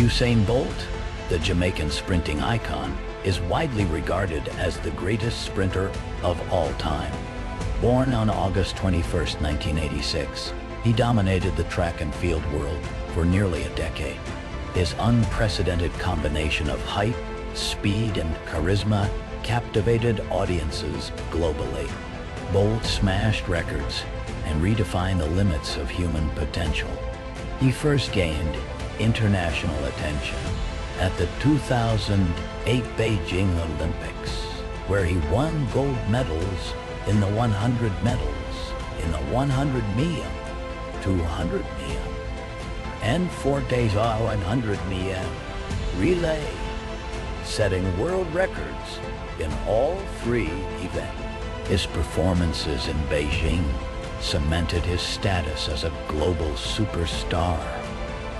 Usain Bolt, the Jamaican sprinting icon, is widely regarded as the greatest sprinter of all time. Born on August 21, 1986, he dominated the track and field world for nearly a decade. His unprecedented combination of height, speed, and charisma captivated audiences globally. Bolt smashed records and redefined the limits of human potential. He first gained international attention at the 2008 Beijing Olympics, where he won gold medals in the 100 medals, in the 100 meter, 200 meter, and 100 meter relay, setting world records in all three events. His performances in Beijing cemented his status as a global superstar.